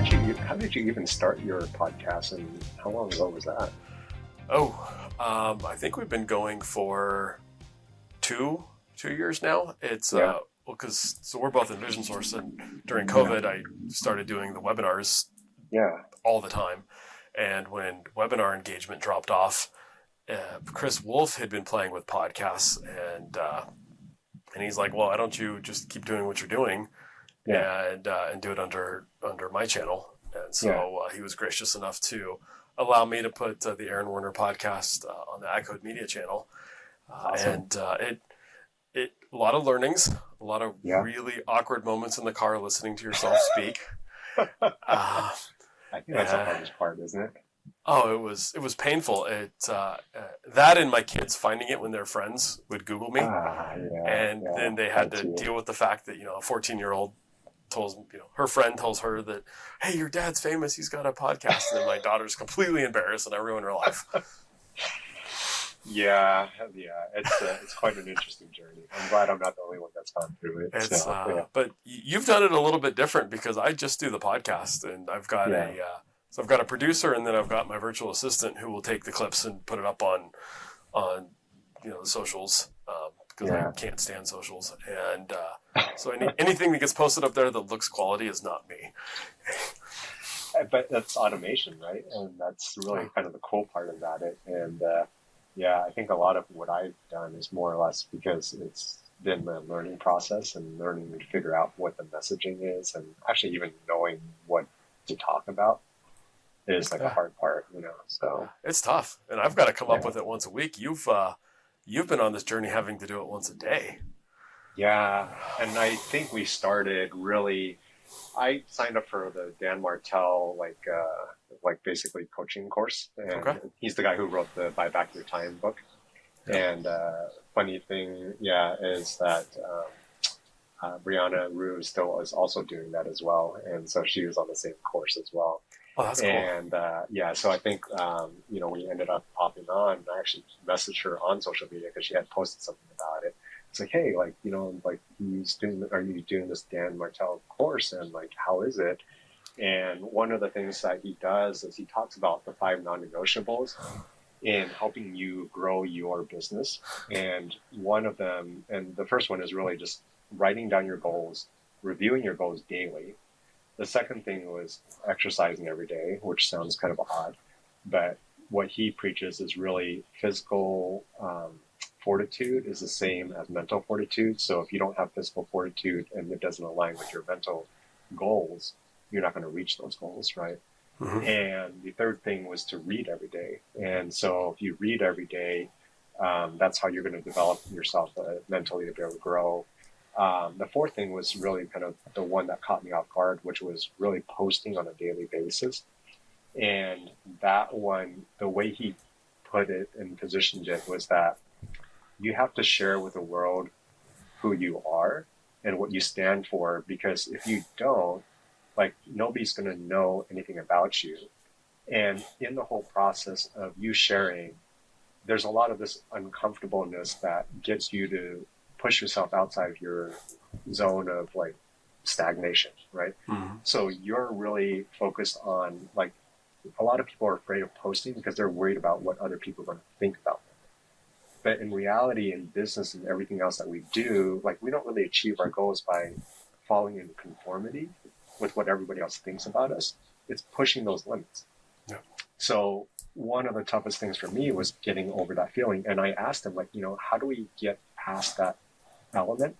how did you even start your podcast, and how long ago was that? I think we've been going for two years now. It's Yeah. so we're both in Vision Source, and during Yeah. COVID, I started doing the webinars Yeah. all the time. And when webinar engagement dropped off, Chris Wolf had been playing with podcasts, and he's like, "Well, why don't you just keep doing what you're doing, Yeah. and do it under my channel?" And Yeah. so he was gracious enough to allow me to put the Aaron Werner podcast on the iCode Media channel, Awesome. and it a lot of learnings, a lot of Yeah. really awkward moments in the car listening to yourself speak. I think that's the Uh, hardest part, isn't it? Oh, it was painful. That and my kids finding it when their friends would Google me, Yeah. and Yeah. then they had That to too. deal with the fact that a 14-year-old tells her friend tells her that, "Hey, your dad's famous. He's got a podcast," and then my daughter's completely embarrassed and I ruin her life. Yeah. Yeah. It's quite an interesting journey. I'm glad I'm not the only one that's gone through it. It's So yeah. but you've done it a little bit different because I just do the podcast, and I've got Yeah. I've got a producer, and then I've got my virtual assistant who will take the clips and put it up on the socials, because I Yeah. can't stand socials, and so anything that gets posted up there that looks quality is not me. But that's automation, right? And that's really kind of the cool part about it. And yeah, I think a lot of what I've done is more or less because it's been the learning process and learning to figure out what the messaging is, and actually even knowing what to talk about is like the Yeah. hard part, So It's tough, and I've got to come up yeah. with it once a week. You've been on this journey having to do it once a day. Yeah, and I think we started really. I signed up for the Dan Martell like basically coaching course, Okay. and he's the guy who wrote the Buy Back Your Time book. Yeah. And funny thing, yeah, is that Brianna Rue still is also doing that as well, and so she was on the same course as well. Oh, that's cool. And yeah, so I think we ended up popping on. I actually messaged her on social media because she had posted something about it. It's like, hey, are you doing this Dan Martell course, and like, how is it? And one of the things that he does is he talks about the 5 non-negotiables in helping you grow your business. And one of them, and the first one is really just writing down your goals, reviewing your goals daily. The second thing was exercising every day, which sounds kind of odd, but what he preaches is really physical fortitude is the same as mental fortitude. So if you don't have physical fortitude and it doesn't align with your mental goals, you're not going to reach those goals, right? Mm-hmm. And the third thing was to read every day. And so if you read every day, that's how you're going to develop yourself mentally to be able to grow. The fourth thing was really kind of the one that caught me off guard, which was really posting on a daily basis. And that one, the way he put it and positioned it was that you have to share with the world who you are and what you stand for, because if you don't, like, nobody's going to know anything about you. And in the whole process of you sharing, there's a lot of this uncomfortableness that gets you to push yourself outside of your zone of like stagnation, right? Mm-hmm. So you're really focused on, like, a lot of people are afraid of posting because they're worried about what other people are going to think about them. But in reality, in business and everything else that we do, like, we don't really achieve our goals by falling into conformity with what everybody else thinks about us. It's pushing those limits. Yeah. So one of the toughest things for me was getting over that feeling. And I asked him, like, how do we get past that element?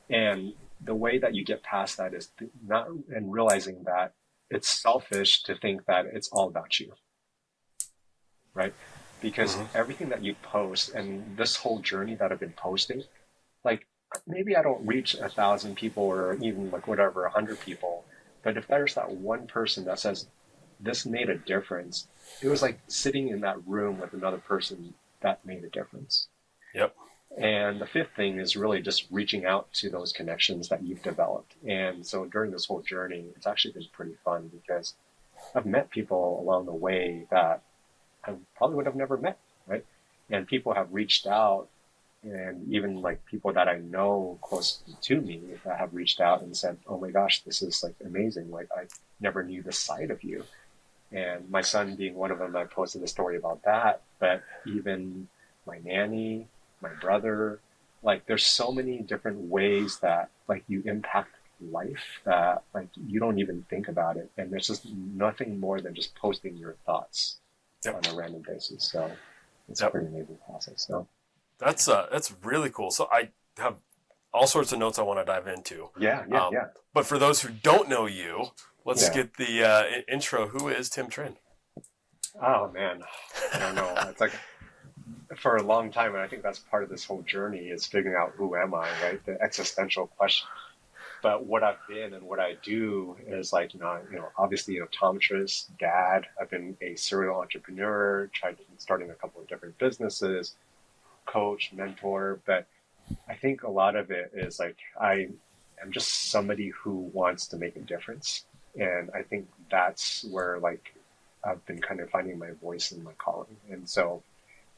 And the way that you get past that is not and realizing that it's selfish to think that it's all about you, right? Because everything that you post and this whole journey that I've been posting, like, maybe I don't reach 1,000 people or even like whatever, 100 people. But if there's that one person that says, this made a difference, it was like sitting in that room with another person that made a difference. Yep. And the fifth thing is really just reaching out to those connections that you've developed. And so during this whole journey, it's actually been pretty fun because I've met people along the way that I probably would have never met, right? And people have reached out And even like people that I know close to me that have reached out and said, "Oh my gosh, this is like amazing. Like I never knew this side of you." And my son being one of them, I posted a story about that. But even my nanny, my brother, like there's so many different ways that like you impact life that like you don't even think about it. And there's just nothing more than just posting your thoughts Yep. on a random basis. So it's a Yep. pretty amazing process. So That's really cool. So I have all sorts of notes I want to dive into. yeah, But for those who don't know you, let's yeah. get the intro. Who is Tim Trinh? Oh man, I don't know. It's like for a long time, and I think that's part of this whole journey is figuring out who am I, right? The existential question. But what I've been and what I do is like, obviously an optometrist, dad. I've been a serial entrepreneur, tried starting a couple of different businesses, coach, mentor. But I think a lot of it is like I am just somebody who wants to make a difference. And I think that's where like I've been kind of finding my voice and my calling. And so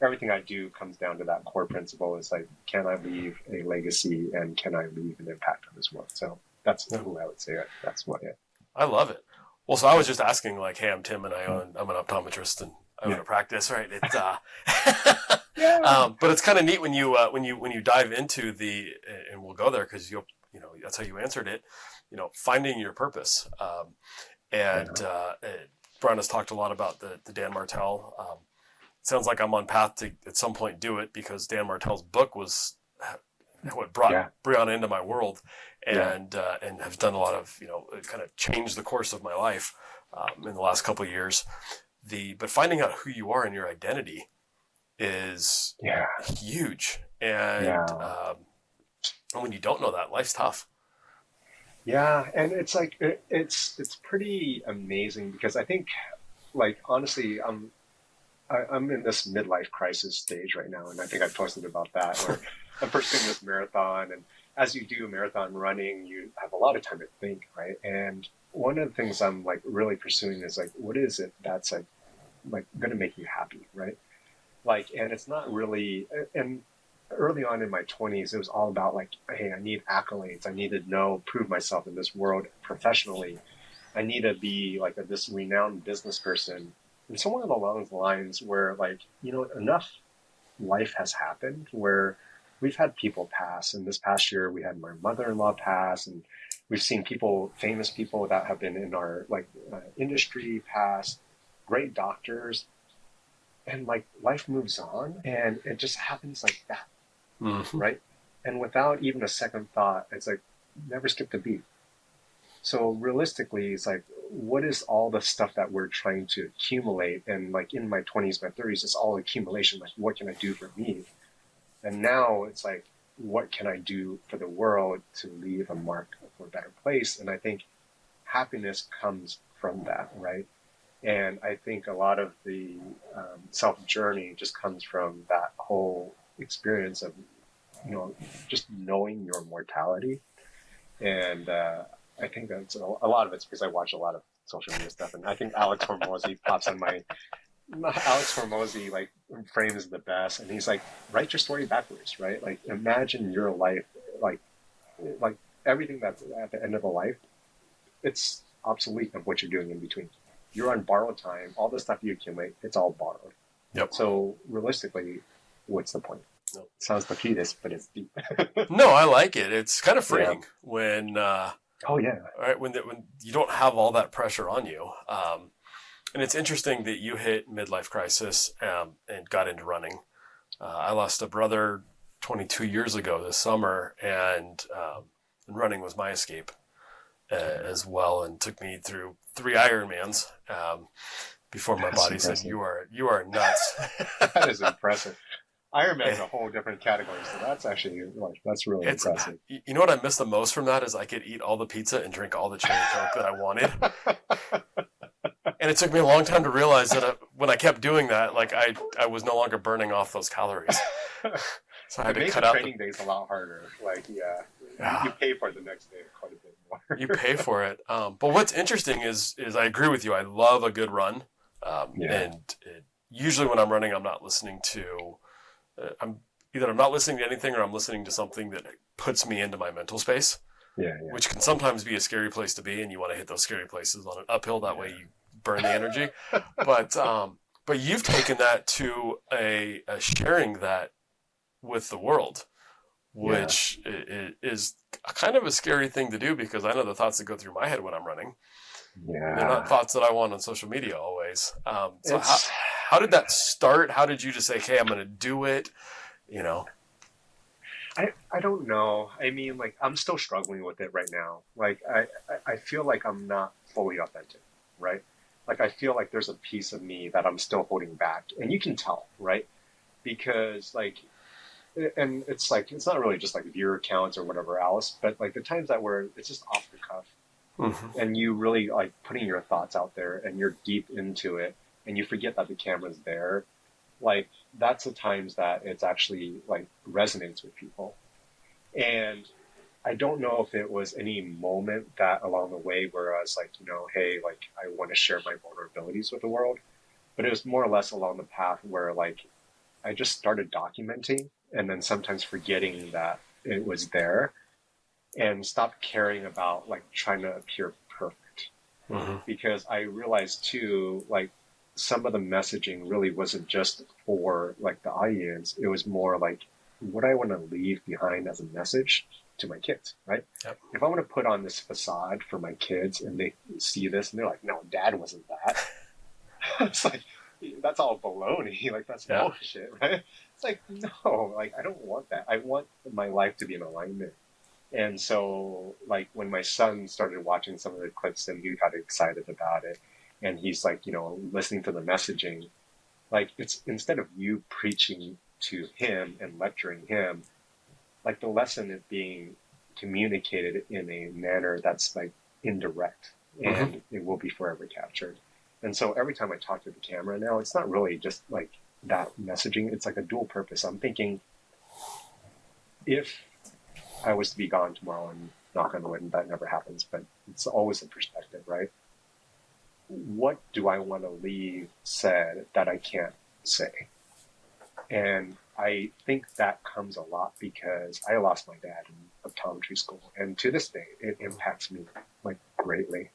everything I do comes down to that core principle is like, can I leave a legacy and can I leave an impact on this world? So that's who I would say that's what it. I love it. Well, so I was just asking, like, hey, I'm Tim, and I'm an optometrist, and I own a practice, right? It's Yeah. but it's kind of neat when you dive into and we'll go there because that's how you answered it. Finding your purpose, and Brian has talked a lot about the Dan Martell. It sounds like I'm on path to at some point do it because Dan Martell's book was what brought Brianna into my world, and have done a lot of kind of changed the course of my life in the last couple of years. But finding out who you are and your identity is huge, and when you don't know that, life's tough. Yeah, and it's like it's pretty amazing because I think like honestly I'm in this midlife crisis stage right now, and I think I posted about that where I'm pursuing this marathon, and as you do marathon running, you have a lot of time to think, right? And one of the things I'm like really pursuing is like, what is it that's like going to make you happy, right? Like, and it's not really, and early on in my 20s, it was all about like, hey, I need accolades. I need to prove myself in this world professionally. I need to be like this renowned business person. And somewhere along the lines where like, enough life has happened where we've had people pass. And this past year, we had my mother-in-law pass, and we've seen famous people that have been in our industry pass, great doctors, and like life moves on, and it just happens like that, right? And without even a second thought, it's like never skipped a beat. So realistically, it's like, what is all the stuff that we're trying to accumulate? And like in my 20s, my 30s, it's all accumulation. Like, what can I do for me? And now it's like, what can I do for the world to leave a mark for a better place? And I think happiness comes from that, right? And I think a lot of the self journey just comes from that whole experience of, just knowing your mortality. And I think that's a lot of it's because I watch a lot of social media stuff. And I think Alex Hormozy pops on Alex Hormozy like frames the best. And he's like, write your story backwards, right? Like imagine your life, like everything that's at the end of a life, it's obsolete of what you're doing in between. You're on borrowed time. All the stuff you accumulate, it's all borrowed. Yep. So realistically, what's the point? It sounds defeatist, but it's deep. No, I like it. It's kind of freeing when when you don't have all that pressure on you. And it's interesting that you hit midlife crisis and got into running. I lost a brother 22 years ago this summer, and running was my escape as well, and took me through 3 Ironmans before my body said, "You are nuts." That is impressive. Ironman is a whole different category, so that's actually that's really impressive. You know what I miss the most from that is I could eat all the pizza and drink all the cherry coke that I wanted. And it took me a long time to realize that when I kept doing that, like I was no longer burning off those calories. So I had to cut out. Training days a lot harder. Like you pay for it the next day quite a bit more. You pay for it. But what's interesting is I agree with you. I love a good run, and usually when I'm running, I'm not listening to. either I'm not listening to anything or I'm listening to something that puts me into my mental space, Yeah, yeah, which can sometimes be a scary place to be, and you want to hit those scary places on an uphill. That way you burn the energy. But you've taken that to a sharing that with the world, yeah, which is kind of a scary thing to do, because I know the thoughts that go through my head when I'm running. They're not yeah. thoughts that I want on social media always. So It's how did that start? How did you just say, "Hey, I'm going to do it"? You know. I don't know. I mean, like I'm still struggling with it right now. Like I feel like I'm not fully authentic, right? Like I feel like there's a piece of me that I'm still holding back, and you can tell, right? Because like, and it's like it's not really just like viewer counts or whatever else, but like the times that where it's just off the cuff, Mm-hmm. and you really like putting your thoughts out there, and you're deep into it, and you forget that the camera's there. Like that's the times that it's actually like resonates with people. And I don't know if it was any moment that along the way where I was like, hey, like I want to share my vulnerabilities with the world, but it was more or less along the path where like I just started documenting and then sometimes forgetting that it was there and stopped caring about like trying to appear perfect. Mm-hmm. Because I realized too, like some of the messaging really wasn't just for like the audience. It was more like what I want to leave behind as a message to my kids, right? Yep. If I want to put on this facade for my kids and they see this and they're like, no, dad wasn't that. It's like, that's all baloney. Like, that's Yeah. bullshit, right? It's like, no, like, I don't want that. I want my life to be in alignment. And so, like, when my son started watching some of the clips and he got excited about it, and he's like, listening to the messaging, like, it's instead of you preaching to him and lecturing him, like, the lesson is being communicated in a manner that's like indirect Mm-hmm. and it will be forever captured. And so every time I talk to the camera now, it's not really just like that messaging, it's like a dual purpose. I'm thinking if I was to be gone tomorrow, and knock on wood, and that never happens, but it's always a perspective, right? What do I want to leave said that I can't say? And I think that comes a lot because I lost my dad in optometry school. And to this day, it impacts me like greatly.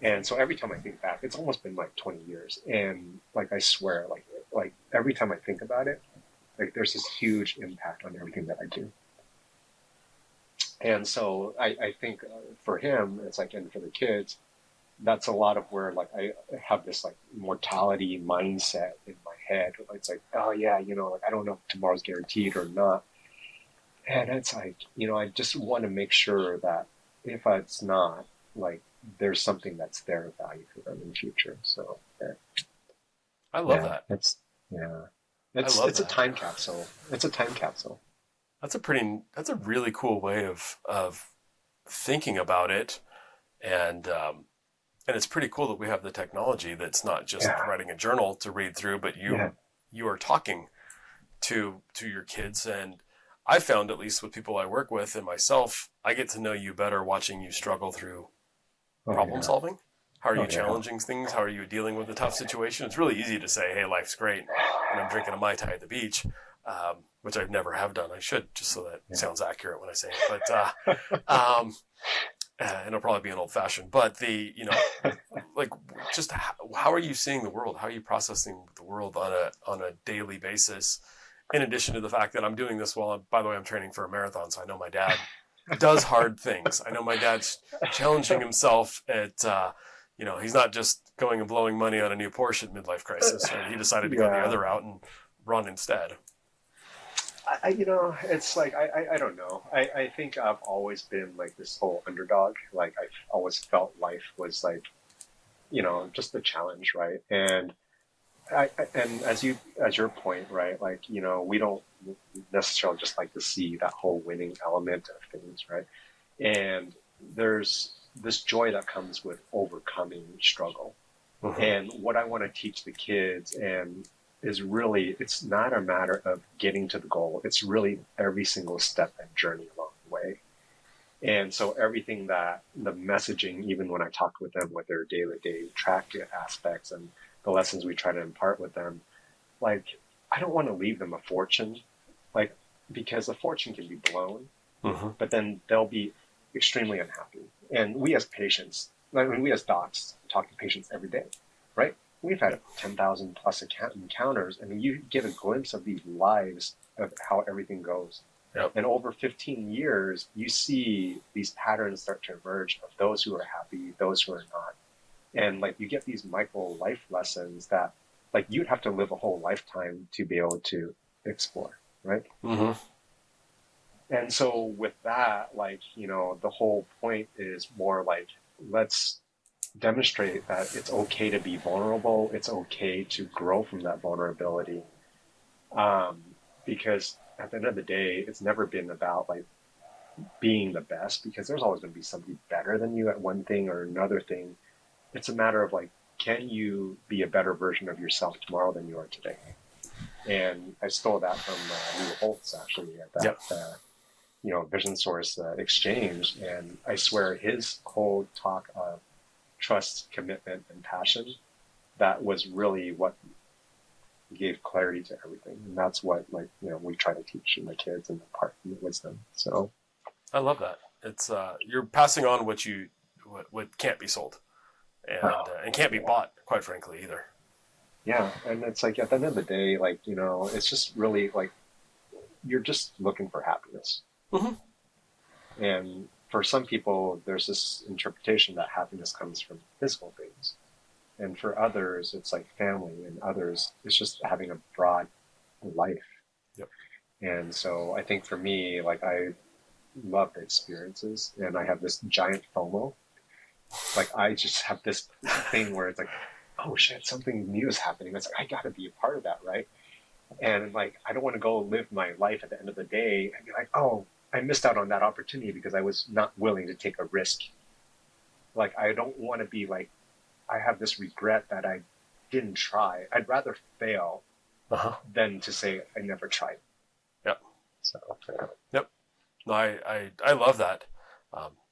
And so every time I think back, it's almost been like 20 years. And like, I swear, like every time I think about it, like there's this huge impact on everything that I do. And so I think for him, it's like, and for the kids, that's a lot of where like I have this like mortality mindset in my head. It's like, oh yeah, like I don't know if tomorrow's guaranteed or not. And it's like, I just want to make sure that if it's not, like there's something that's there of value for them in the future. So I love yeah, that. yeah, I love it's a that. time capsule. It's a time capsule. That's a really cool way of thinking about it, and it's pretty cool that we have the technology that's not just Yeah, writing a journal to read through, but yeah, you are talking to your kids. And I found, at least with people I work with and myself, I get to know you better watching you struggle through oh problem yeah, solving. How are oh you yeah, challenging things? How are you dealing with a tough situation? It's really easy to say, "Hey, life's great," and I'm drinking a mai tai at the beach, which I've never have done. I should, just so that yeah, sounds accurate when I say it. Um, and it'll probably be an old fashioned. But like, just how are you seeing the world? How are you processing the world on a daily basis? In addition to the fact that I'm doing this while, by the way, I'm training for a marathon, so I know my dad does hard things. I know my dad's challenging himself at, he's not just going and blowing money on a new Porsche at midlife crisis, right? He decided to go the yeah. other route and run instead. It's like I don't know. I think I've always been like this whole underdog. Like I've always felt life was like, just a challenge, right? And and as your point, right? Like we don't necessarily just like to see that whole winning element of things, right? And there's this joy that comes with overcoming struggle. Mm-hmm. And what I want to teach the kids and is really, it's not a matter of getting to the goal. It's really every single step and journey along the way. And so everything that the messaging, even when I talk with them with their day-to-day track aspects and the lessons we try to impart with them, like I don't want to leave them a fortune. like, because a fortune can be blown, Mm-hmm. but then they'll be extremely unhappy. And we as patients, I mean, we as docs talk to patients every day, right? We've had 10,000 plus encounters, and you get a glimpse of these lives of how everything goes. Yep. And over 15 years, you see these patterns start to emerge of those who are happy, those who are not. And like you get these micro life lessons that like you'd have to live a whole lifetime to be able to explore, right? Mm-hmm. And so with that, like, you know, the whole point is more like, let's demonstrate that it's okay to be vulnerable. It's okay to grow from that vulnerability. Um, because at the end of the day, it's never been about like being the best because there's always going to be somebody better than you at one thing or another thing. It's a matter of like, can you be a better version of yourself tomorrow than you are today? And I stole that from Lou Holtz actually at that, Yep. you know, Vision Source exchange. And I swear his whole talk of trust, commitment, and passion, that was really what gave clarity to everything. And that's what, like, you know, we try to teach the kids and impart the wisdom. So I love that. It's you're passing on what can't be sold, and can't be bought, quite frankly, either. yeah, and it's like at the end of the day, like, you know, it's just really like you're just looking for happiness. Mm-hmm. And for some people, there's this interpretation that happiness comes from physical things. And for others, it's like family, and others, it's just having a broad life. Yep. And so I think for me, like I love the experiences, and I have this giant FOMO. Like I just have this thing where it's like, oh shit, something new is happening. It's like, I got to be a part of that, right? And like, I don't want to go live my life at the end of the day and be like, oh, I missed out on that opportunity because I was not willing to take a risk. Like, I don't want to be like, I have this regret that I didn't try. I'd rather fail than to say I never tried. Yep. So, yeah. Yep. No, I love that.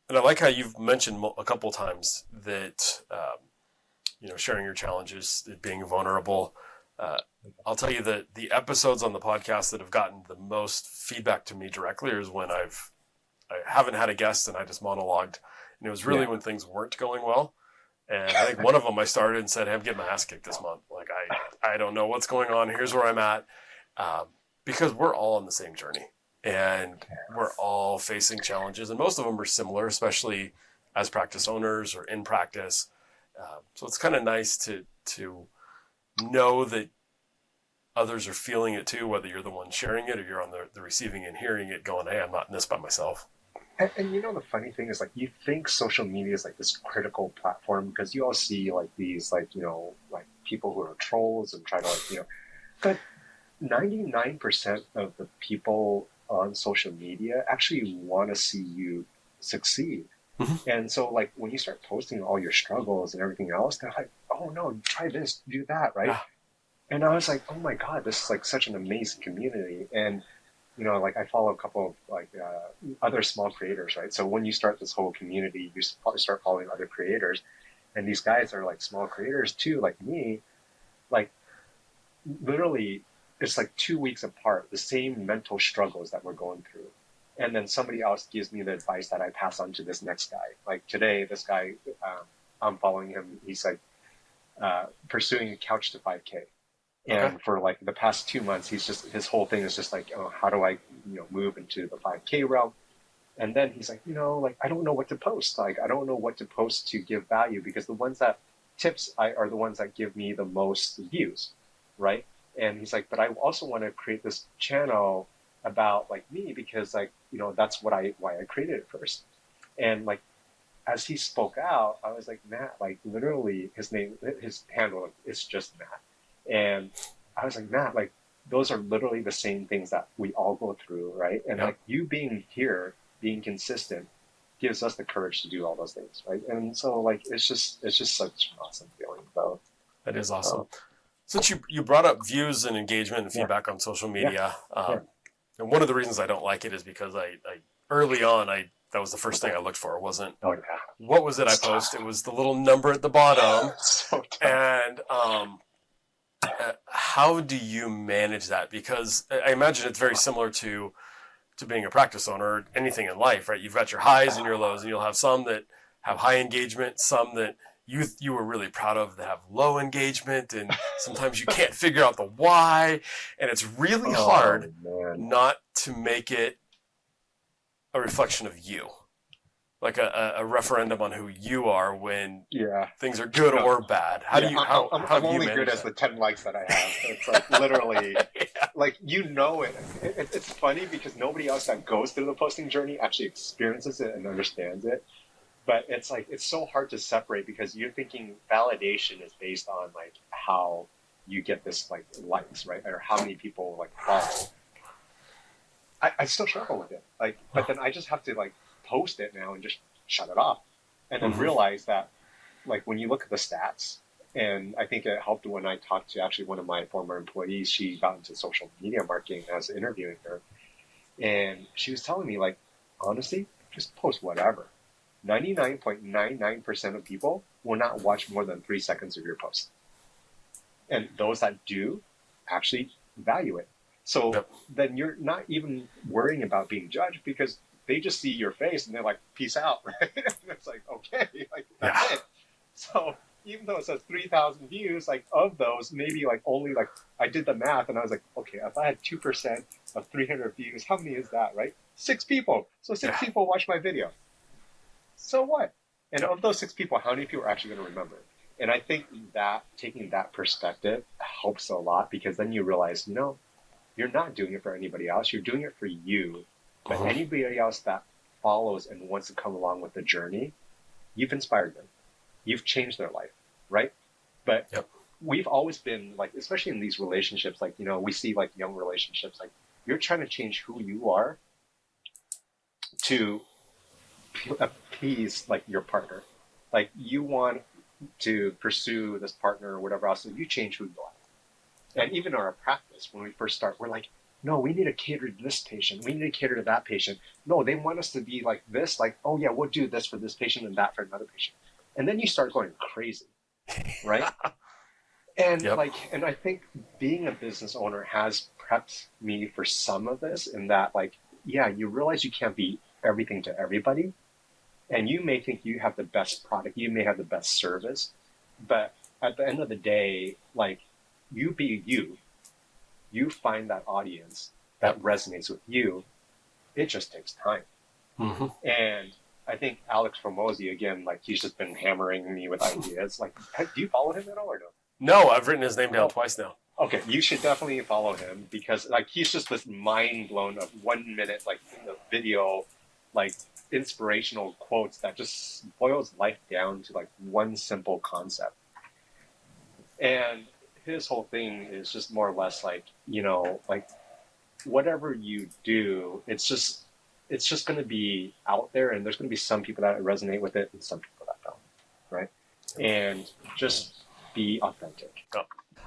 And I like how you've mentioned a couple of times that, you know, sharing your challenges, being vulnerable. I'll tell you that the episodes on the podcast that have gotten the most feedback to me directly is when I haven't had a guest and I just monologued. And it was really when things weren't going well. And I think one of them I started and said, hey, I'm getting my ass kicked this month. Like, I don't know what's going on. Here's where I'm at. Because we're all on the same journey. And we're all facing challenges. And most of them are similar, especially as practice owners or in practice. So it's kind of nice to know that others are feeling it too, whether you're the one sharing it or you're on the receiving and hearing it going, hey, I'm not in this by myself. And you know, the funny thing is, like, you think social media is like this critical platform because you all see like these, like, you know, like people who are trolls and try to, like, you know, but 99% of the people on social media actually want to see you succeed. Mm-hmm. And so, like, when you start posting all your struggles and everything else, they're like, oh no, try this, do that, right? Yeah. And I was like, oh my God, this is like such an amazing community. And you know, like I follow a couple of like other small creators, right? So when you start this whole community, you start following other creators, and these guys are like small creators too, like me. Like literally, it's like 2 weeks apart, the same mental struggles that we're going through, and then somebody else gives me the advice that I pass on to this next guy. Like today, this guy, I'm following him. He's like pursuing couch to 5K. And for like the past 2 months, his whole thing is just like, oh, how do I, you know, move into the 5K realm? And then he's like, you know, like, I don't know what to post. Like, I don't know what to post to give value because the ones that are the ones that give me the most views, right? And he's like, but I also want to create this channel about like me because like, you know, that's why I created it first. And like, as he spoke out, I was like, Matt, like literally his handle is just Matt. And I was like, Matt, like those are literally the same things that we all go through, right? And like you being here, being consistent, gives us the courage to do all those things, right? And so like it's just such an awesome feeling, though. That is awesome. Since you brought up views and engagement and feedback on social media, and one of the reasons I don't like it is because I early on that was the first thing I looked for. It wasn't what was it I posted? It was the little number at the bottom, and how do you manage that? Because I imagine it's very similar to being a practice owner or anything in life, right? You've got your highs and your lows, and you'll have some that have high engagement, some that you were really proud of that have low engagement, and sometimes you can't figure out the why, and it's really hard man. not to make it a reflection of you, like a referendum on who you are when things are good or bad. How do you how I'm do you only manage good as that? the 10 likes that I have. It's like literally Yeah. like it's funny because nobody else that goes through the posting journey actually experiences it and understands it. But it's like it's so hard to separate because you're thinking validation is based on like how you get this like likes, right? Or how many people like follow. I still struggle with it. Like, but then I just have to like post it now and just shut it off. And then realize that like when you look at the stats, and I think it helped when I talked to actually one of my former employees. She got into social media marketing. I was interviewing her, and she was telling me like, honestly, just post whatever. 99.99% of people will not watch more than 3 seconds of your post, and those that do actually value it. So then you're not even worrying about being judged because they just see your face and they're like, peace out, right? And it's like, okay, like that's it. So even though it says 3,000 views, like of those, maybe like only like I did the math and I was like, okay, if I had 2% of 300 views, how many is that, right? 6 people. So 6 people watch my video. So what? And of those 6 people, how many people are actually going to remember it? And I think that taking that perspective helps a lot because then you realize, you're not doing it for anybody else. You're doing it for you. But anybody else that follows and wants to come along with the journey, you've inspired them. You've changed their life, right? But we've always been like, especially in these relationships, like, we see like young relationships, like you're trying to change who you are to appease like your partner. Like you want to pursue this partner or whatever else, so you change who you are. And even in our practice, when we first start, we're like, no, we need to cater to this patient. We need to cater to that patient. No, they want us to be like this, like, oh yeah, we'll do this for this patient and that for another patient. And then you start going crazy, right? And and I think being a business owner has prepped me for some of this in that like, you realize you can't be everything to everybody. And you may think you have the best product, you may have the best service, but at the end of the day, like you be you find that audience that resonates with you. It just takes time. And I think Alex Formosi, again, like he's just been hammering me with ideas. Like, do you follow him at all or no? No, I've written his name down twice now. Okay, you should definitely follow him because like he's just this mind blown of 1 minute like in the video, like inspirational quotes that just boils life down to like one simple concept. And his whole thing is just more or less like, like whatever you do, it's just going to be out there and there's going to be some people that resonate with it and some people that don't, right? And just be authentic.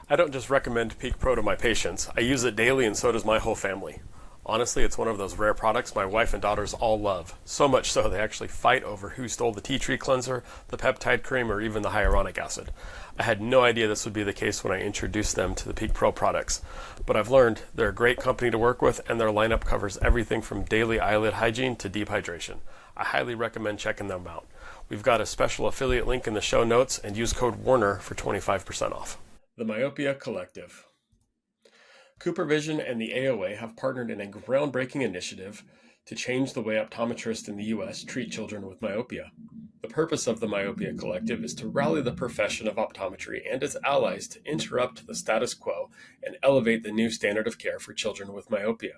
I don't just recommend Peak Pro to my patients. I use it daily and so does my whole family. Honestly, it's one of those rare products my wife and daughters all love. So much so they actually fight over who stole the tea tree cleanser, the peptide cream, or even the hyaluronic acid. I had no idea this would be the case when I introduced them to the Peak Pro products. But I've learned they're a great company to work with and their lineup covers everything from daily eyelid hygiene to deep hydration. I highly recommend checking them out. We've got a special affiliate link in the show notes and use code WARNER for 25% off. The Myopia Collective. CooperVision and the AOA have partnered in a groundbreaking initiative to change the way optometrists in the U.S. treat children with myopia. The purpose of the Myopia Collective is to rally the profession of optometry and its allies to interrupt the status quo and elevate the new standard of care for children with myopia.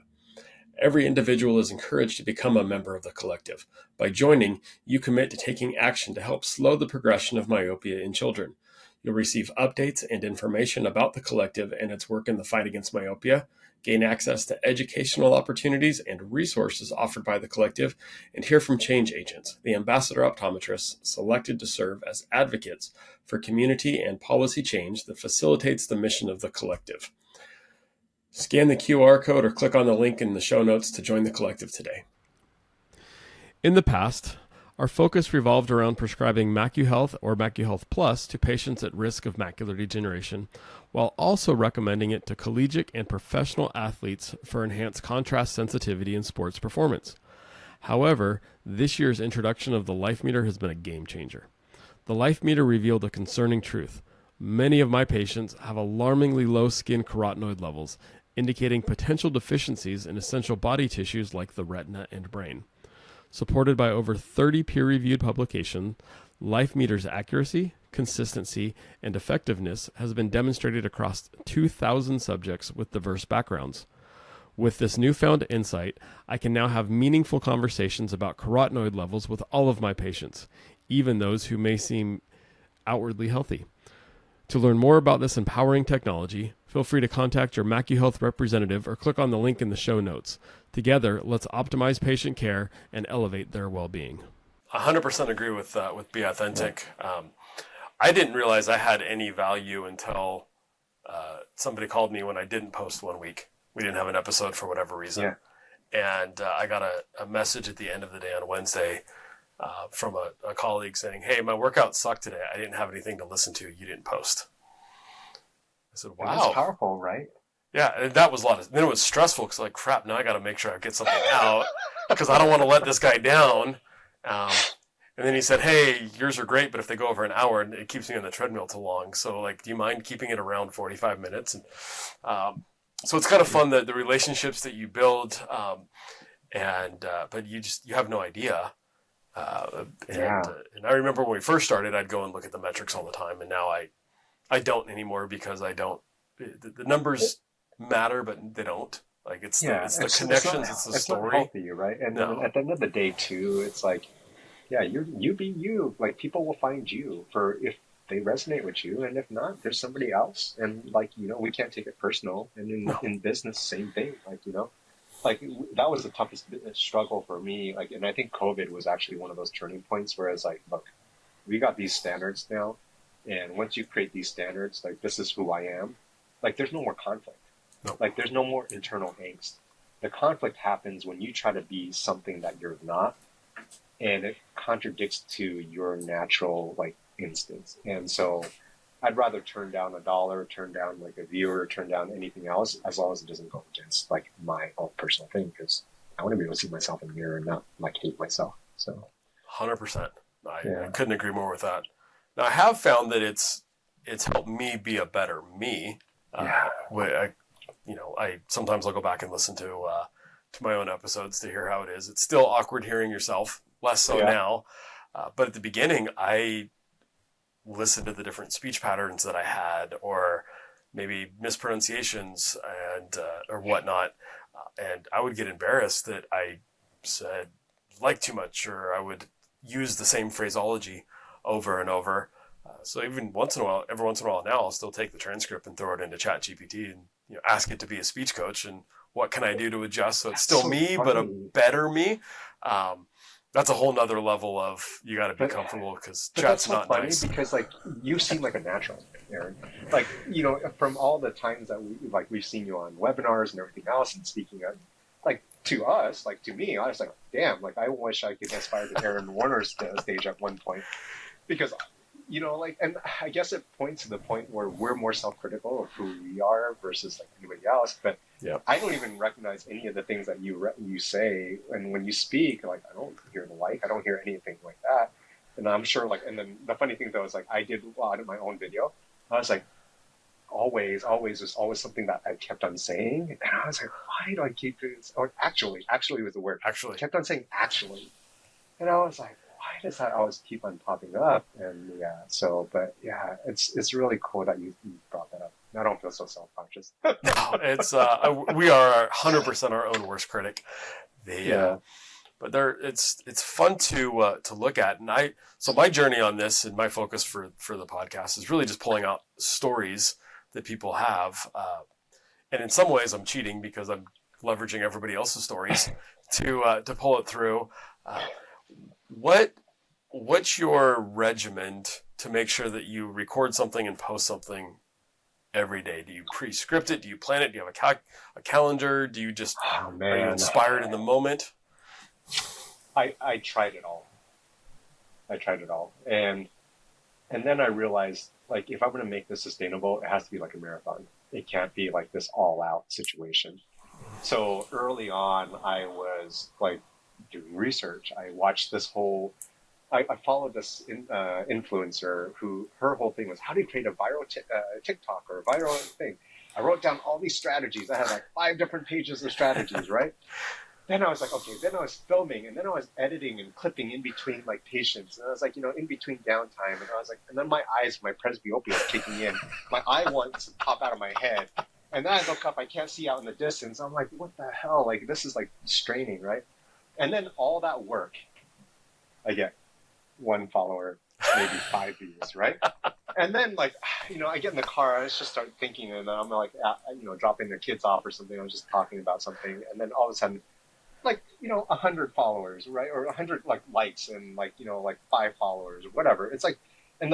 Every individual is encouraged to become a member of the collective. By joining, you commit to taking action to help slow the progression of myopia in children. You'll receive updates and information about the collective and its work in the fight against myopia, gain access to educational opportunities and resources offered by the collective, and hear from change agents, the ambassador optometrists selected to serve as advocates for community and policy change that facilitates the mission of the collective. Scan the QR code or click on the link in the show notes to join the collective today. In the past, Our focus revolved around prescribing MacuHealth or MacuHealth Plus to patients at risk of macular degeneration, while also recommending it to collegiate and professional athletes for enhanced contrast sensitivity in sports performance. However, this year's introduction of the Life Meter has been a game changer. The Life Meter revealed a concerning truth. Many of my patients have alarmingly low skin carotenoid levels, indicating potential deficiencies in essential body tissues like the retina and brain. Supported by over 30 peer-reviewed publications, Life Meter's accuracy, consistency, and effectiveness has been demonstrated across 2,000 subjects with diverse backgrounds. With this newfound insight, I can now have meaningful conversations about carotenoid levels with all of my patients, even those who may seem outwardly healthy. To learn more about this empowering technology, feel free to contact your MacuHealth representative or click on the link in the show notes. Together, let's optimize patient care and elevate their well-being. 100% agree with Be Authentic. I didn't realize I had any value until somebody called me when I didn't post 1 week. We didn't have an episode for whatever reason. Yeah. And I got a message at the end of the day on Wednesday from a colleague saying, "Hey, my workout sucked today. I didn't have anything to listen to. You didn't post." I said, "Wow." That's powerful, right? Yeah, and that was a lot. Then it was stressful because like, crap, now I got to make sure I get something out because I don't want to let this guy down. And then he said, "Hey, yours are great, but if they go over an hour, it keeps me on the treadmill too long. So like, do you mind keeping it around 45 minutes?" And so it's kind of fun, the relationships that you build, but you have no idea. And I remember when we first started, I'd go and look at the metrics all the time, and now I don't anymore because I don't. The numbers matter, but they don't. Like it's the connections, it's the story. It's not healthy, right? And then at the end of the day, too, it's like, yeah, you be you. Like people will find you for if they resonate with you, and if not, there's somebody else. And like we can't take it personal. And in business, same thing. Like that was the toughest struggle for me. Like, and I think COVID was actually one of those turning points. Whereas like, look, we got these standards now, and once you create these standards, like this is who I am. Like there's no more conflict. No. Like there's no more internal angst. The conflict happens when you try to be something that you're not, and it contradicts to your natural like instincts. And so I'd rather turn down $1, turn down like a viewer, turn down anything else, as long as it doesn't go against like my own personal thing, because I want to be able to see myself in the mirror and not like hate myself. So 100%. I couldn't agree more with that. Now I have found that it's helped me be a better me. I sometimes I'll go back and listen to my own episodes to hear how it is. It's still awkward hearing yourself, less so now. But at the beginning, I listened to the different speech patterns that I had, or maybe mispronunciations and or whatnot, and I would get embarrassed that I said like too much, or I would use the same phraseology over and over. So even every once in a while now, I'll still take the transcript and throw it into ChatGPT and ask it to be a speech coach and what can I do to adjust so it's still so me, but a better me. That's a whole nother level of you got to be comfortable because chat's not nice. Because like you seem like a natural, Aaron. Like from all the times that we've seen you on webinars and everything else and speaking of, like to us, like to me, I was like, damn, like I wish I could aspire to Aaron Warner's stage at one point, because and I guess it points to the point where we're more self-critical of who we are versus like anybody else. But I don't even recognize any of the things that you say, and when you speak, like I don't hear the like, I don't hear anything like that. And I'm sure and then the funny thing though is like I did a lot of my own video. I was like, always was always something that I kept on saying, and I was like, why do I keep doing this? Or actually was the word. Actually, I kept on saying actually, and I was like, why does that always keep on popping up? And it's really cool that you brought that up. I don't feel so self-conscious. No, it's we are 100% our own worst critic. But it's fun to look at, and so my journey on this and my focus for the podcast is really just pulling out stories that people have, and in some ways I'm cheating because I'm leveraging everybody else's stories to pull it through. What's your regimen to make sure that you record something and post something every day? Do you pre-script it? Do you plan it? Do you have a calendar? Do you just are you inspired in the moment? I tried it all. I tried it all. And then I realized, like, if I'm going to make this sustainable, it has to be like a marathon. It can't be like this all out situation. So early on, I was like doing research. I watched this whole, I followed this influencer who her whole thing was how do you create a viral TikTok or a viral thing. I wrote down all these strategies. I had like 5 different pages of strategies, right? Then I was like, okay, then I was filming and then I was editing and clipping in between like patients. And I was like, in between downtime. And I was like, and then my presbyopia is kicking in. My eye wants to pop out of my head. And then I look up, I can't see out in the distance. I'm like, what the hell? Like, this is like straining, right? And then all that work, I get 1 follower, maybe 5 views, right? And then like, I get in the car, I just start thinking, and I'm like, dropping the kids off or something. I'm just talking about something. And then all of a sudden, like 100 followers, right, or 100 like likes and like 5 followers or whatever. It's like, and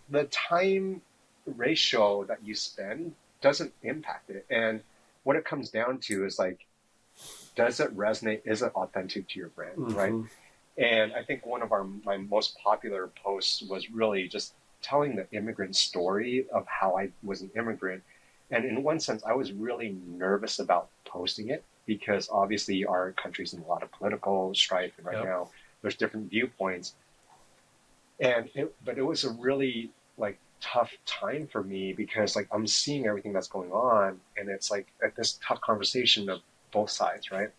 the time ratio that you spend doesn't impact it. And what it comes down to is like, does it resonate? Is it authentic to your brand, right? And I think one of my most popular posts was really just telling the immigrant story of how I was an immigrant. And in one sense, I was really nervous about posting it because obviously our country's in a lot of political strife, and right now there's different viewpoints. But it was a really like tough time for me because like I'm seeing everything that's going on, and it's like at this tough conversation of both sides, right?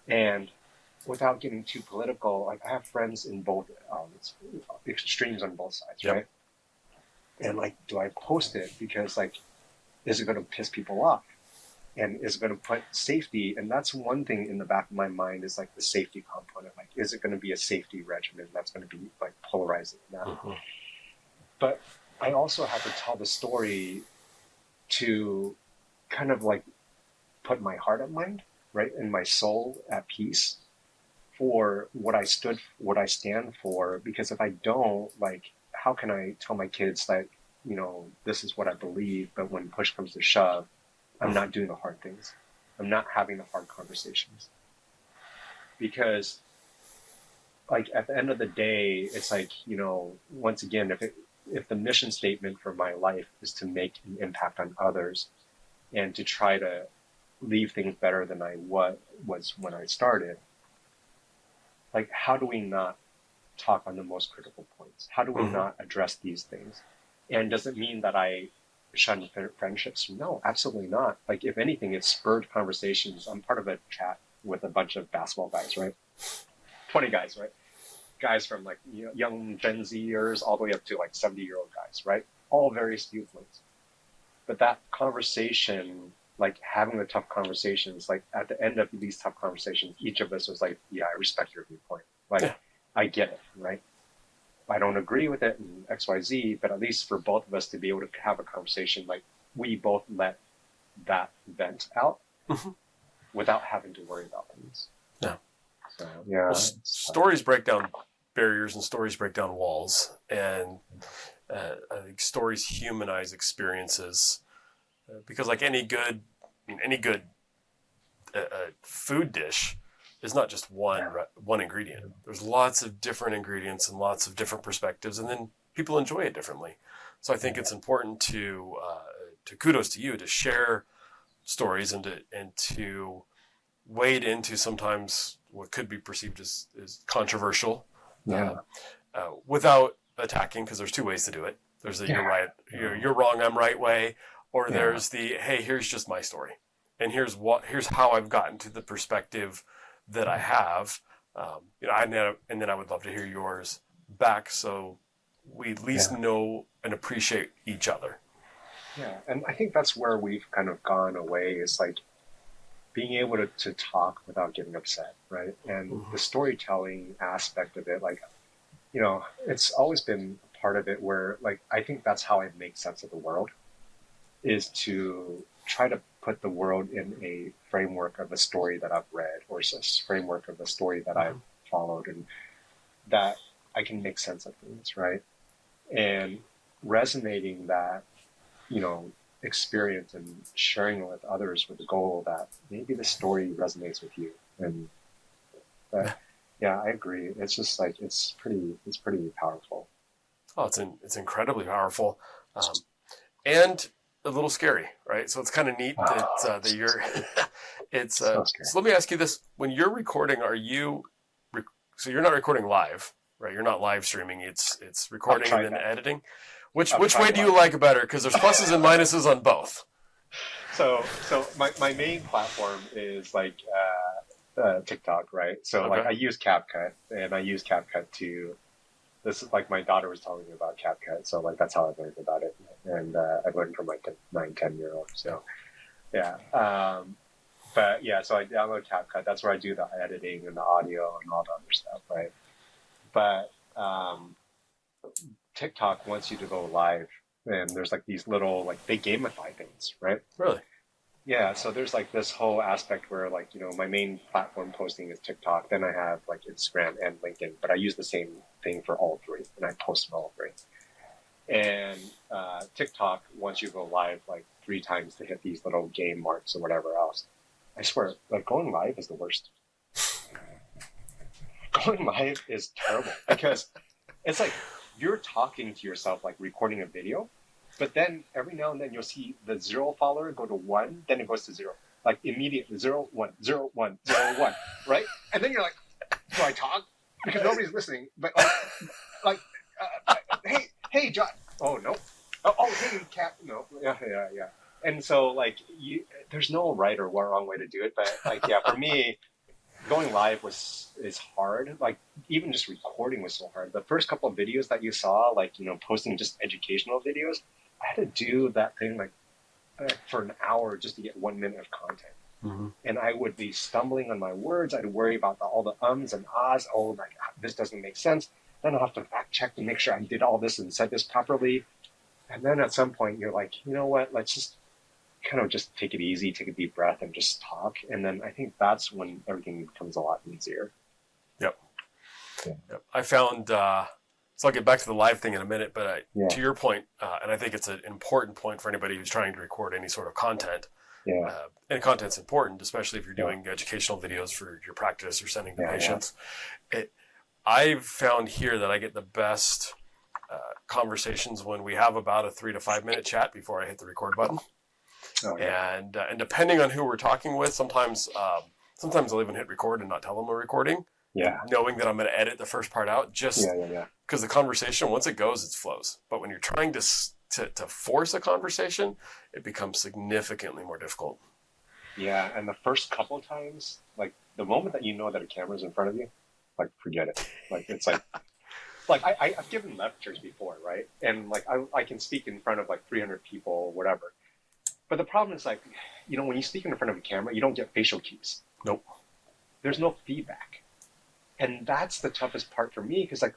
And without getting too political, like I have friends in both extremes on both sides, right? And like, do I post it because like, is it going to piss people off? And is it going to put safety? And that's one thing in the back of my mind is like the safety component. Like, is it going to be a safety regimen that's going to be like polarizing now? But I also have to tell the story to kind of like put my heart at mind, right, and my soul at peace for what I stand for. Because if I don't, like, how can I tell my kids that, this is what I believe, but when push comes to shove, I'm not doing the hard things. I'm not having the hard conversations. Because like at the end of the day, it's like, once again, if the mission statement for my life is to make an impact on others and to try to leave things better than I was when I started, like, how do we not talk on the most critical points? How do we not address these things? And does it mean that I shun friendships? No, absolutely not. Like, if anything, it spurred conversations. I'm part of a chat with a bunch of basketball guys, right? 20 guys, right? Guys from like young Gen Zers all the way up to like 70-year-old guys, right? All various viewpoints. But that conversation, like having the tough conversations, like at the end of these tough conversations, each of us was like, yeah, I respect your viewpoint. Like, I get it, right? I don't agree with it and XYZ, but at least for both of us to be able to have a conversation, like we both let that vent out without having to worry about things. Yeah. So, yeah. Well, stories break down barriers and stories break down walls. And I think stories humanize experiences because like any good food dish is not just one ingredient. There's lots of different ingredients and lots of different perspectives, and then people enjoy it differently. So I think it's important to kudos to you to share stories and to wade into sometimes what could be perceived as controversial, without attacking, because there's 2 ways to do it. There's the you're right, you're wrong, I'm right way, or there's the hey, here's just my story, and here's how I've gotten to the perspective that I have, and then I would love to hear yours back, so we at least know and appreciate each other. Yeah, and I think that's where we've kind of gone away, is like being able to talk without getting upset, right? And the storytelling aspect of it, like, it's always been a part of it where, like, I think that's how I make sense of the world, is to try to put the world in a framework of a story that I've read, or a framework of a story that I've followed, and that I can make sense of things, right? And resonating that, experience and sharing it with others with the goal that maybe the story resonates with you. And Yeah, I agree. It's just like it's pretty powerful. Oh, it's incredibly powerful, and a little scary, right? So it's kind of neat that you're. It's So scary. so let me ask you this: when you're recording, so you're not recording live, right? You're not live streaming. It's recording and then editing. Which way do you like better? Because there's pluses and minuses on both. So my main platform is like TikTok, right? So Okay. like I use CapCut, and I use CapCut to. This is like my daughter was telling me about CapCut, so like that's how I learned about it, and I learned from my 9, 10-year-old. So yeah, but yeah, so I download CapCut. That's where I do the editing and the audio and all the other stuff, right? But TikTok wants you to go live, and there's like these little like they gamify things, right? Really? Yeah, so there's like this whole aspect where like, my main platform posting is TikTok. Then I have like Instagram and LinkedIn, but I use the same thing for all three, and I post on all three. And TikTok wants you to go live like 3 times to hit these little game marks or whatever else. I swear, like going live is the worst. Going live is terrible because it's like you're talking to yourself, like recording a video, but then every now and then you'll see the 0 follower go to 1, then it goes to 0. Like immediately 0, 1, 0, 1, 0, 1, right? And then you're like, do I talk? Because nobody's listening. But like hey, John. Oh, no. Oh, hey, Cat. No. Yeah. And so like there's no right or wrong way to do it. But like, yeah, for me, going live is hard. Like even just recording was so hard. The first couple of videos that you saw, like, posting just educational videos, I had to do that thing like for an hour just to get 1 minute of content. Mm-hmm. And I would be stumbling on my words. I'd worry about all the ums and ahs. Oh, like this doesn't make sense. Then I'll have to fact check to make sure I did all this and said this properly. And then at some point you're like, you know what? Let's just kind of just take it easy, take a deep breath, and just talk. And then I think that's when everything becomes a lot easier. Yep. Yeah. Yep. I found, so I'll get back to the live thing in a minute, but to your point, and I think it's an important point for anybody who's trying to record any sort of content. Yeah. And content's important, especially if you're doing educational videos for your practice or sending to patients. I've found here that I get the best conversations when we have about a 3 to 5 minute chat before I hit the record button. Oh, yeah. And depending on who we're talking with, sometimes I'll even hit record and not tell them we're recording. Yeah. Knowing that I'm going to edit the first part out, just because the conversation, once it goes, it flows. But when you're trying to force a conversation, it becomes significantly more difficult. Yeah, and the first couple times, like the moment that you know that a camera's in front of you, like forget it. Like it's like I've given lectures before, right? And like I can speak in front of like 300 people or whatever. But the problem is like, when you speak in front of a camera, you don't get facial cues. Nope. There's no feedback. And that's the toughest part for me because like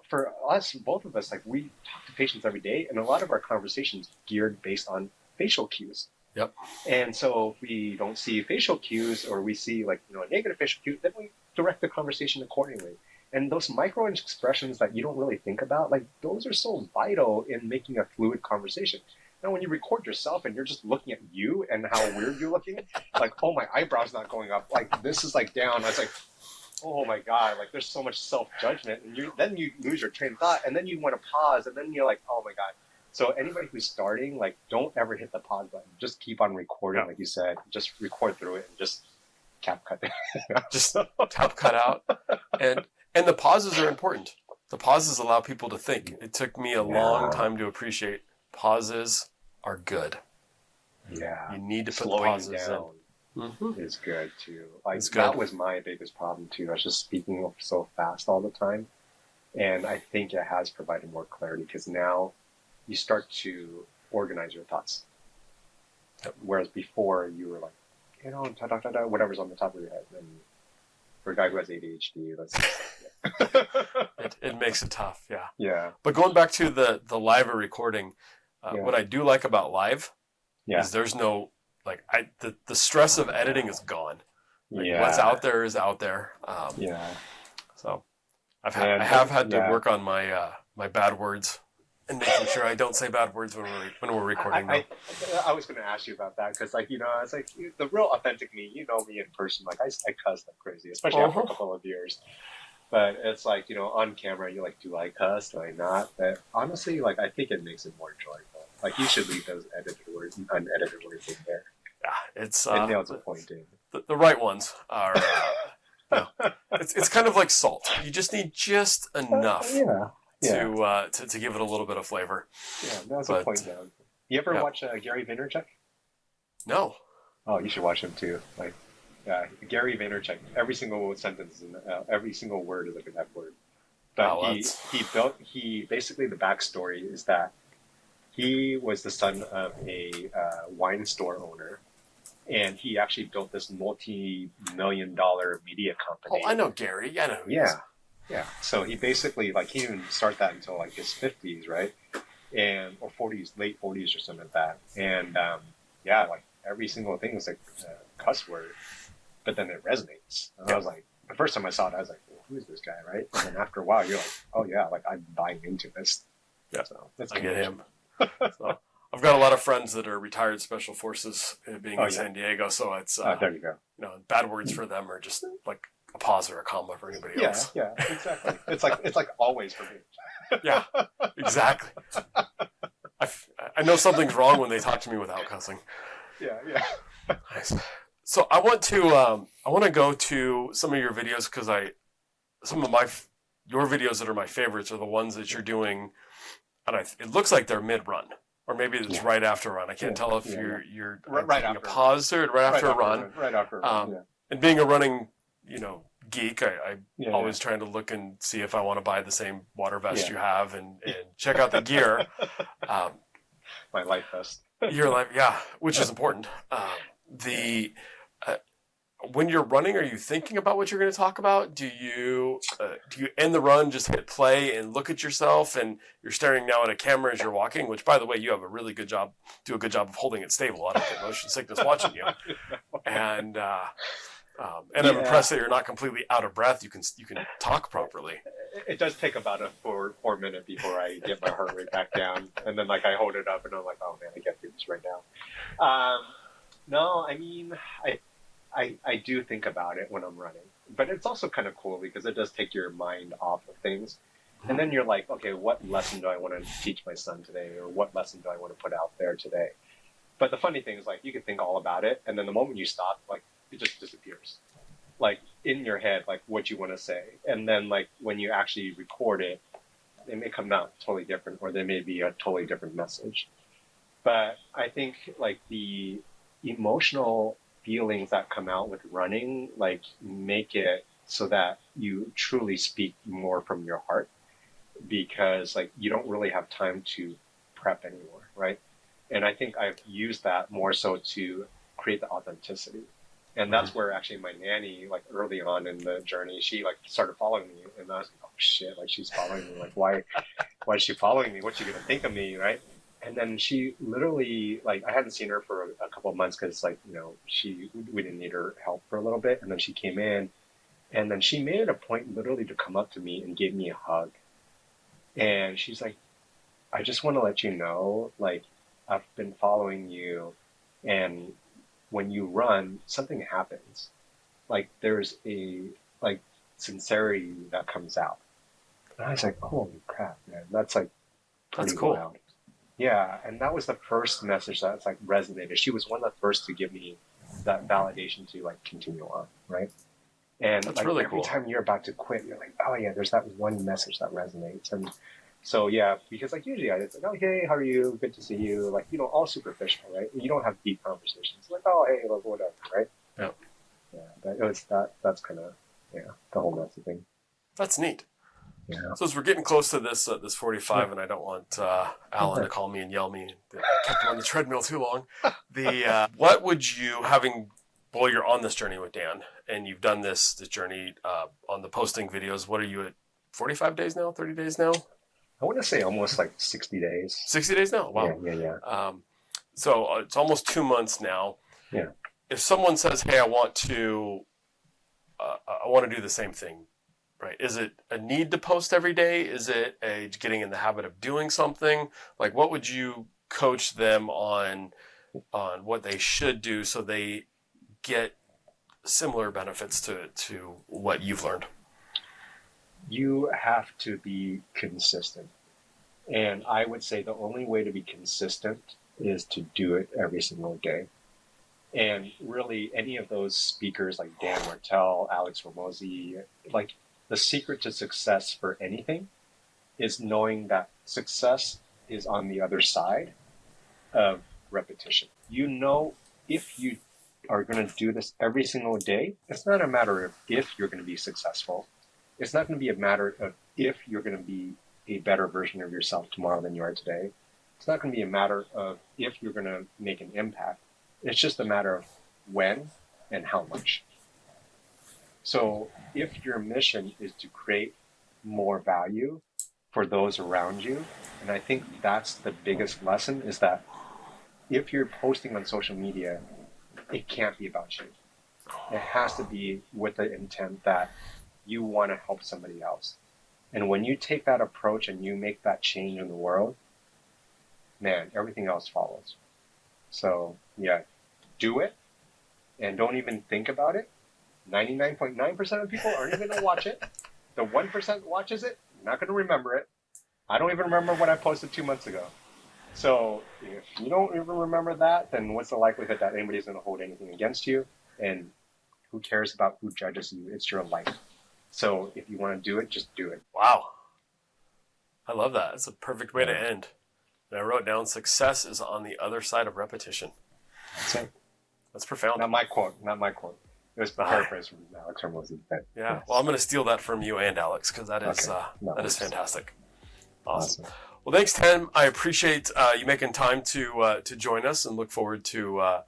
for us, both of us, like we talk to patients every day, and a lot of our conversations geared based on facial cues. Yep. And so if we don't see facial cues or we see like, a negative facial cue, then we direct the conversation accordingly. And those micro expressions that you don't really think about, like those are so vital in making a fluid conversation. Now, when you record yourself and you're just looking at you and how weird you're looking, like, oh, my eyebrow's not going up. Like, this is like down. I was like, oh my God, like there's so much self-judgment. And then you lose your train of thought, and then you want to pause, and then you're like, oh my God. So anybody who's starting, like, don't ever hit the pause button. Just keep on recording, like you said. Just record through it and just CapCut. Just tap cut out. And the pauses are important. The pauses allow people to think. It took me a long time to appreciate pauses are good. Yeah. You need to put slowing the pauses down in. is good too. Like It's good. That was my biggest problem too. I was just speaking so fast all the time. And I think it has provided more clarity because now you start to organize your thoughts. Yep. Whereas before you were like, whatever's on the top of your head. And for a guy who has ADHD, It makes it tough, yeah. Yeah. But going back to the live or recording, what I do like about live is there's no, like, the stress of editing is gone. Like, what's out there is out there. So I have had to work on my my bad words and making sure I don't say bad words when we're recording. I was going to ask you about that because, like, I was like, the real authentic me, me in person, like, I cuss like crazy, especially after a couple of years. But it's like, on camera, you're like, do I cuss? Do I not? But honestly, like, I think it makes it more enjoyable. Like, you should leave those unedited words in there. Yeah, it's it nails the point, David. The right ones are. It's kind of like salt. You just need just enough. To give it a little bit of flavor. Yeah, that's a point down. You ever watch Gary Vaynerchuk? No. Oh, you should watch him too. Like Gary Vaynerchuk, every single sentence and every single word is like an F word. But he basically the backstory is that he was the son of a wine store owner, and he actually built this multi-million-dollar media company. Oh, I know Gary. I know who he is. Yeah. So he basically he didn't start that until like his 50s, right? Or 40s, late 40s or something like that. And like every single thing is like a cuss word, but then it resonates. And I was like, the first time I saw it, I was like, well, who is this guy, right? And then after a while, you're like, oh yeah, like I'm buying into this. Yeah, so that's I get him. So I've got a lot of friends that are retired special forces, being in San Diego. So it's there you go. Bad words for them are just like a pause or a comma for anybody else. Yeah, exactly. It's like always for me. Yeah, exactly. I know something's wrong when they talk to me without cussing. Yeah. Nice. So I want to go to some of your videos because your videos that are my favorites are the ones that you're doing, and it looks like they're mid-run, or maybe it's right after a run. I can't tell if you're right after a pause or right after a run. Right after a run. And being a running geek, I always trying to look and see if I want to buy the same water vest you have and check out the gear. My life vest. Your life, which is important. When you're running, are you thinking about what you're going to talk about? Do you end the run, just hit play and look at yourself, and you're staring now at a camera as you're walking? Which, by the way, you have a really good job. Do a good job of holding it stable. I don't get motion sickness watching you, and I'm impressed that you're not completely out of breath. You can talk properly. It does take about a 4 minute before I get my heart rate back down, and then I hold it up, and I'm like, oh man, I can't do this right now. No, I mean, I do think about it when I'm running, but it's also kind of cool because it does take your mind off of things. And then you're like, okay, what lesson do I want to teach my son today? Or what lesson do I want to put out there today? But the funny thing is, like, you can think all about it, and then the moment you stop, like, it just disappears. Like, in your head, like, what you want to say. And then, like, when you actually record it, it may come out totally different, or there may be a totally different message. But I think, like, the emotional feelings that come out with running, like, make it so that you truly speak more from your heart, because, like, you don't really have time to prep anymore, right? And I think I've used that more so to create the authenticity. And that's where actually my nanny, like, early on in the journey, she, like, started following me, and I was like, oh shit, like, she's following me, like, why is she following me? What's she gonna think of me, right? And then she literally, like, I hadn't seen her for a couple of months because, like, we didn't need her help for a little bit. And then she came in, and then she made it a point literally to come up to me and give me a hug. And she's like, I just want to let you know, like, I've been following you, and when you run, something happens. Like, there's a, like, sincerity that comes out. And I was like, holy crap, man, that's, like, pretty cool. Wild. Yeah, and that was the first message that's, like, resonated. She was one of the first to give me that validation to, like, continue on, right? And that's like, really every cool. time you're about to quit, you're like, oh yeah, there's that one message that resonates. And so, yeah, because, like, usually it's like, oh, hey, how are you? Good to see you. Like, all superficial, right? You don't have deep conversations. Like, oh, hey, like, whatever, right? Yeah. Yeah, but it was that's kind of, the whole messy thing. That's neat. Yeah. So as we're getting close to this 45, and I don't want Alan to call me and yell me. I kept him on the treadmill too long. What would you, you're on this journey with Dan, and you've done this journey on the posting videos. What are you at? 45 days now? 30 days now? I want to say almost like 60 days. 60 days now? Wow. Yeah. So it's almost 2 months now. Yeah. If someone says, hey, I want to do the same thing, Right. Is it a need to post every day? Is it a getting in the habit of doing something? Like, what would you coach them on what they should do so they get similar benefits to what you've learned? You have to be consistent. And I would say the only way to be consistent is to do it every single day. And really, any of those speakers like Dan Martell, Alex Ramosi, like the secret to success for anything is knowing that success is on the other side of repetition. You know, if you are going to do this every single day, it's not a matter of if you're going to be successful. It's not going to be a matter of if you're going to be a better version of yourself tomorrow than you are today. It's not going to be a matter of if you're going to make an impact. It's just a matter of when and how much. So if your mission is to create more value for those around you, and I think that's the biggest lesson, is that if you're posting on social media, it can't be about you. It has to be with the intent that you want to help somebody else. And when you take that approach and you make that change in the world, man, everything else follows. So yeah, do it and don't even think about it. 99.9% of people aren't even going to watch it. The 1% watches it, not going to remember it. I don't even remember what I posted 2 months ago. So if you don't even remember that, then what's the likelihood that anybody's going to hold anything against you? And who cares about who judges you? It's your life. So if you want to do it, just do it. Wow. I love that. It's a perfect way to end. And I wrote down, success is on the other side of repetition. That's it. That's profound. Not my quote. It was paraphrased from Alex Ramosi. Yeah. Well, I'm going to steal that from you and Alex, because that is that is fantastic. Awesome. Well, thanks, Tim. I appreciate you making time to join us, and look forward to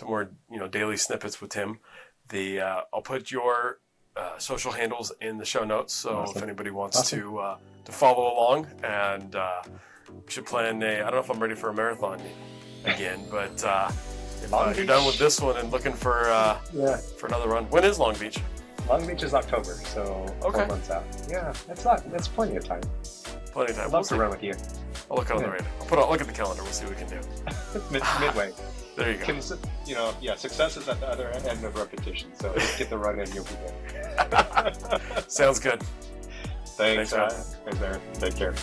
more daily snippets with Tim. I'll put your social handles in the show notes, so if anybody wants to follow along, and we should plan I don't know if I'm ready for a marathon again, but if you're done with this one and looking for another run, when is Long Beach? Long Beach is October, so 4 months out. Yeah, that's plenty of time. Plenty of time. I'd love to run with you. I'll look on the radar. Look at the calendar. We'll see what we can do. Midway. There you go. Success is at the other end of repetition. So just get the run in, you'll be good. Sounds good. Thanks, Aaron. Take care.